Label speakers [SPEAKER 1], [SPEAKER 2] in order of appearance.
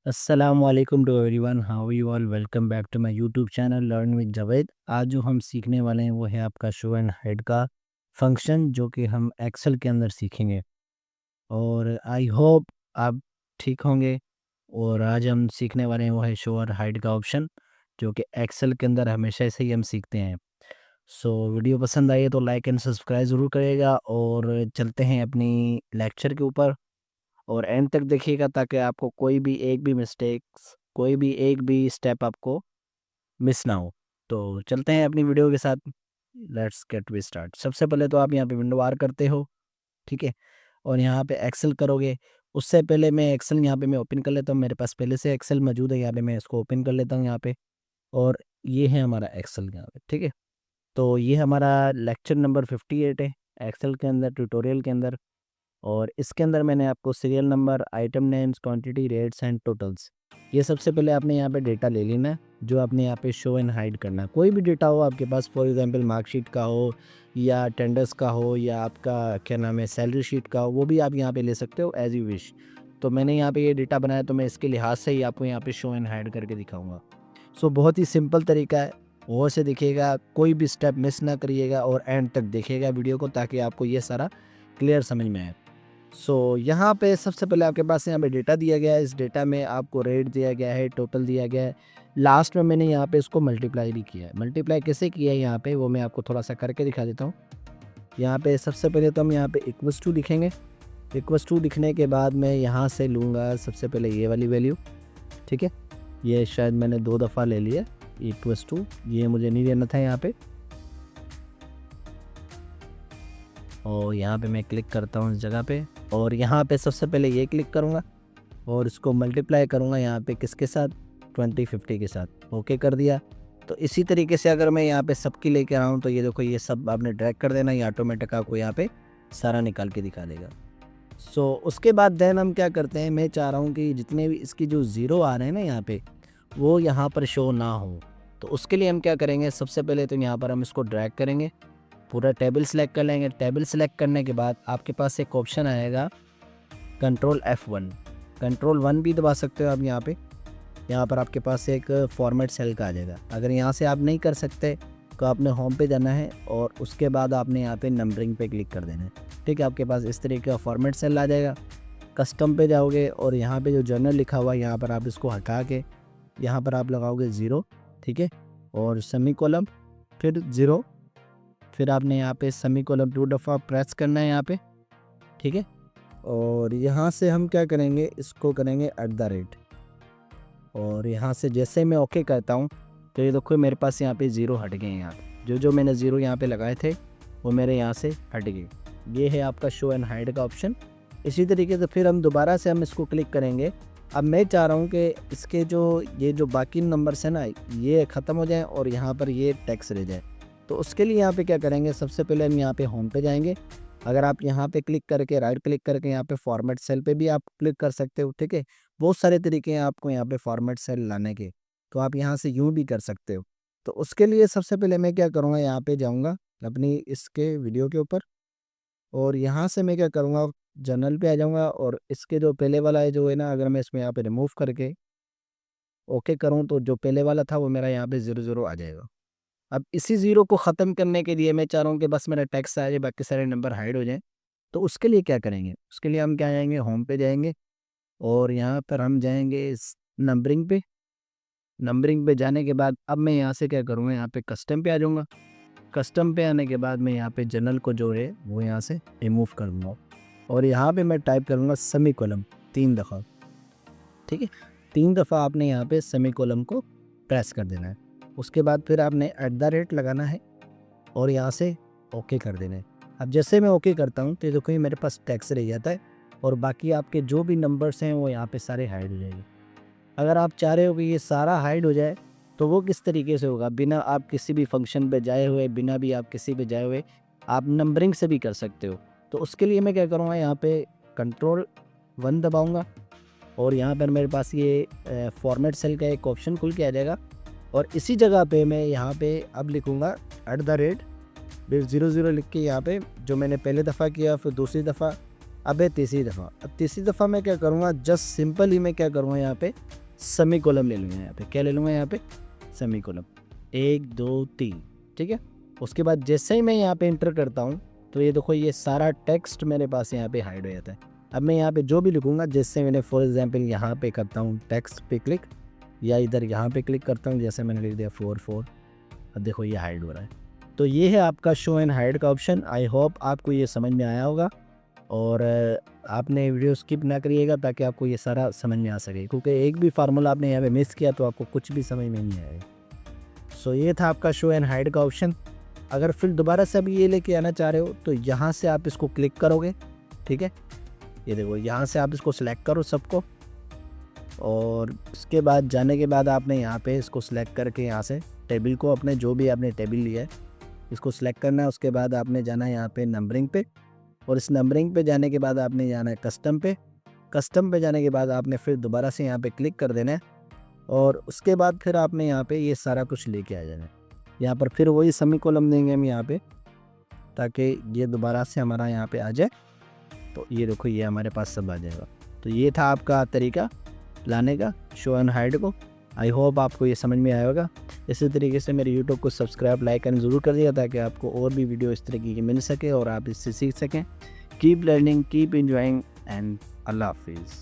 [SPEAKER 1] अस्सलामुअलैकुम to everyone, how you all. Welcome back to my YouTube channel learn with Javed. आज जो हम सीखने वाले हैं वो है आपका शो एंड हाइड का फंक्शन, जो कि हम एक्सेल के अंदर सीखेंगे। और आई होप आप ठीक होंगे। और आज हम सीखने वाले हैं वो है शो और हाइड का ऑप्शन, जो कि एक्सेल के अंदर हमेशा से ही हम सीखते हैं। सो वीडियो पसंद आई है तो लाइक एंड सब्सक्राइब ज़रूर करिएगा। और चलते हैं अपनी लेक्चर के ऊपर, और एंड तक देखिएगा ताकि आपको कोई भी एक भी स्टेप आपको मिस ना हो। तो चलते हैं अपनी वीडियो के साथ। Let's get we start. सबसे पहले तो आप यहाँ पे विंडो आर करते हो, ठीक है, और यहाँ पे एक्सेल करोगे। उससे पहले मैं एक्सेल यहाँ पे मैं ओपन कर लेता हूँ। मेरे पास पहले से एक्सेल मौजूद है, यहाँ पे मैं इसको ओपन कर लेता हूँ यहाँ पे। और ये है हमारा एक्सेल यहाँ पे, ठीक है। तो ये हमारा लेक्चर नंबर 58 है एक्सेल के अंदर, ट्यूटोरियल के अंदर। और इसके अंदर मैंने आपको serial number, item names, quantity, rates and totals, ये सबसे पहले आपने यहाँ पे डेटा ले लेना है, जो आपने यहाँ पे शो एंड हाइड करना है। कोई भी डेटा हो आपके पास, फॉर एग्जांपल मार्कशीट का हो या टेंडर्स का हो या आपका क्या नाम है सैलरी शीट का हो, वो भी आप यहाँ पे ले सकते हो एज यू विश। तो मैंने यहाँ पे ये डेटा बनाया, तो मैं इसके लिहाज से ही आपको यहाँ पे शो एंड हाइड करके दिखाऊंगा। सो बहुत ही सिंपल तरीका है, वो से देखिएगा, कोई भी स्टेप मिस ना करिएगा और एंड तक देखिएगा वीडियो को, ताकि आपको ये सारा क्लियर समझ में आए। यहाँ पे सबसे पहले आपके पास यहाँ पे डेटा दिया गया है। इस डेटा में आपको रेट दिया गया है, टोटल दिया गया है। लास्ट में मैंने यहाँ पे इसको मल्टीप्लाई भी किया है। मल्टीप्लाई कैसे किया है यहाँ पे, वो मैं आपको थोड़ा सा करके दिखा देता हूँ। यहाँ पे सबसे पहले तो हम यहाँ पे इक्वल्स टू लिखेंगे। इक्वल्स टू लिखने के बाद मैं यहाँ से लूँगा सबसे पहले ये वाली वैल्यू, ठीक है। ये शायद मैंने 2 दफ़ा ले लिया इक्वल्स टू, ये मुझे नहीं लेना था यहाँ पे। और यहाँ पे मैं क्लिक करता हूँ इस जगह पे, और यहाँ पे सबसे पहले ये क्लिक करूँगा और इसको मल्टीप्लाई करूँगा यहाँ पे किसके साथ, 2050 के साथ। ओके कर दिया। तो इसी तरीके से अगर मैं यहाँ पे सबकी लेके आऊँ, तो ये देखो, ये सब आपने ड्रैग कर देना, ये ऑटोमेटिक आपको यहाँ पे सारा निकाल के दिखा देगा। उसके बाद देन हम क्या करते हैं, मैं चाह रहा हूँ कि जितने भी इसकी जो ज़ीरो आ रहे हैं ना यहाँ पे, वो यहाँ पर शो ना हो। तो उसके लिए हम क्या करेंगे, सबसे पहले तो यहाँ पर हम इसको ड्रैग करेंगे, पूरा टेबल सेलेक्ट कर लेंगे। टेबल सेलेक्ट करने के बाद आपके पास एक ऑप्शन आएगा कंट्रोल F1, कंट्रोल 1 भी दबा सकते हो आप यहाँ पे। यहाँ पर आपके पास एक फॉर्मेट सेल का आ जाएगा। अगर यहाँ से आप नहीं कर सकते तो आपने होम पे जाना है और उसके बाद आपने यहाँ पे नंबरिंग पे क्लिक कर देना है, ठीक है। आपके पास इस तरीके का फॉर्मेट सेल आ जाएगा। कस्टम पे जाओगे और यहाँ पे जो जर्नल लिखा हुआ है, यहाँ पर आप इसको हटा के यहाँ पर आप लगाओगे 0, ठीक है, और सेमी कोलम, फिर 0, फिर आपने यहाँ पे सेमी कोलम 2 दफ़ा प्रेस करना है यहाँ पे, ठीक है। और यहाँ से हम क्या करेंगे, इसको करेंगे @ और यहाँ से जैसे मैं ओके कहता हूँ, तो ये देखो मेरे पास यहाँ पे 0 हट गए हैं। यहाँ जो मैंने 0 यहाँ पे लगाए थे वो मेरे यहाँ से हट गए। ये है आपका शो एंड हाइड का ऑप्शन। इसी तरीके से फिर हम दोबारा से हम इसको क्लिक करेंगे। अब मैं चाह रहा हूँ कि इसके ये जो बाकी नंबर्स हैं ना, ये ख़त्म हो जाए और यहाँ पर ये टेक्स्ट रह जाए। तो उसके लिए यहाँ पे क्या करेंगे, सबसे पहले हम यहाँ पे होम पे जाएंगे। अगर आप यहाँ पे क्लिक करके राइट क्लिक करके यहाँ पे फॉर्मेट सेल पे भी आप क्लिक कर सकते हो, ठीक है। बहुत सारे तरीके हैं आपको यहाँ पे फॉर्मेट सेल लाने के, तो आप यहाँ से यूँ भी कर सकते हो। तो उसके लिए सबसे पहले मैं क्या करूँगा, यहाँ पे जाऊँगा अपनी इसके वीडियो के ऊपर, और यहाँ से मैं क्या करूँगा, जर्नल पे आ जाऊँगा। और इसके जो पहले वाला है जो है ना, अगर मैं इसमें यहाँ पे रिमूव करके ओके करूँ, तो जो पहले वाला था वो मेरा यहाँ पे 0 आ जाएगा। अब इसी 0 को ख़त्म करने के लिए मैं चाह रहा हूँ कि बस मेरा टेक्स्ट आ जाए, बाकी सारे नंबर हाइड हो जाएँ। तो उसके लिए क्या करेंगे, उसके लिए हम क्या जाएँगे, होम पे जाएँगे और यहाँ पर हम जाएँगे इस नंबरिंग पे। नंबरिंग पे जाने के बाद अब मैं यहाँ से क्या करूँगा, यहाँ पे कस्टम पे आ जाऊँगा। कस्टम पे आने के बाद मैं यहाँ पे जनरल को जो है वो यहाँ से रिमूव कर दूँगा, और यहाँ पे मैं टाइप करूँगा सेमीकोलन 3 दफ़ा, ठीक है। 3 दफ़ा आपने यहाँ पे सेमीकोलन को प्रेस कर देना है। उसके बाद फिर आपने @ लगाना है और यहाँ से ओके कर देना है। अब जैसे मैं ओके करता हूँ, तो देखो ये मेरे पास टेक्स्ट रह जाता है और बाकी आपके जो भी नंबर्स हैं वो यहाँ पे सारे हाइड हो जाएंगे। अगर आप चाह रहे हो कि ये सारा हाइड हो जाए, तो वो किस तरीके से होगा, बिना आप किसी भी फंक्शन पे जाए हुए, बिना भी आप किसी पे जाए हुए, आप नंबरिंग से भी कर सकते हो। तो उसके लिए मैं क्या करूँगा, यहाँ पे कंट्रोल 1 दबाऊँगा और यहाँ पर मेरे पास ये फॉर्मेट सेल का एक ऑप्शन खुल के आ जाएगा। और इसी जगह पे मैं यहाँ पे अब लिखूँगा @ फिर 00 लिख के यहाँ पे जो मैंने पहले दफ़ा किया, फिर दूसरी दफ़ा अबे तीसरी दफ़ा, अब तीसरी दफ़ा मैं क्या करूँगा, जस्ट सिंपल ही मैं क्या करूँगा यहाँ पे सेमी कोलम ले लूँगा। यहाँ पे क्या ले लूँगा, यहाँ पे सेमी कोलम 1 2 3, ठीक है। उसके बाद जैसे ही मैं यहाँ पे इंटर करता हूँ तो ये देखो ये सारा टेक्स्ट मेरे पास यहाँ पे हाइड हो जाता है। अब मैं यहाँ पे जो भी लिखूँगा, जैसे मैंने फॉर एग्जांपल यहाँ पे करता हूँ टेक्स्ट पे क्लिक, या इधर यहाँ पे क्लिक करता हूँ, जैसे मैंने लिख दिया 4 अब देखो ये हाइड हो रहा है। तो ये है आपका शो एंड हाइड का ऑप्शन। आई होप आपको ये समझ में आया होगा, और आपने वीडियो स्किप ना करिएगा ताकि आपको ये सारा समझ में आ सके, क्योंकि एक भी फार्मूला आपने यहाँ पे मिस किया तो आपको कुछ भी समझ में नहीं आएगा। सो ये था आपका शो एंड हाइड का ऑप्शन। अगर फिर दोबारा से अभी ये लेके आना चाह रहे हो तो यहाँ से आप इसको क्लिक करोगे, ठीक है। ये देखो यहाँ से आप इसको सिलेक्ट करो सबको, और उसके बाद जाने के बाद आपने यहाँ पे इसको सिलेक्ट करके यहाँ से टेबल को, अपने जो भी आपने टेबल लिया है इसको सिलेक्ट करना है। उसके बाद आपने जाना है यहाँ पे नंबरिंग पे, और इस नंबरिंग पे जाने के बाद आपने जाना है कस्टम पे। कस्टम पे जाने के बाद आपने फिर दोबारा से यहाँ पे क्लिक कर देना है, और उसके बाद फिर आपने यहाँ पे ये सारा कुछ लेके आ जाना है। यहाँ पर फिर वही सेमी कॉलम देंगे हम यहाँ पे, ताकि ये दोबारा से हमारा यहाँ पे आ जाए। तो ये देखो ये हमारे पास सब आ जाएगा। तो ये था आपका तरीका लाने का शो एंड हाइड को। आई होप आपको ये समझ में आया होगा। इसी तरीके से मेरे यूट्यूब को सब्सक्राइब लाइक करना ज़रूर कर दिया, ताकि आपको और भी वीडियो इस तरीके की मिल सके और आप इससे सीख सकें। Keep learning, keep enjoying and अल्लाह हाफिज़।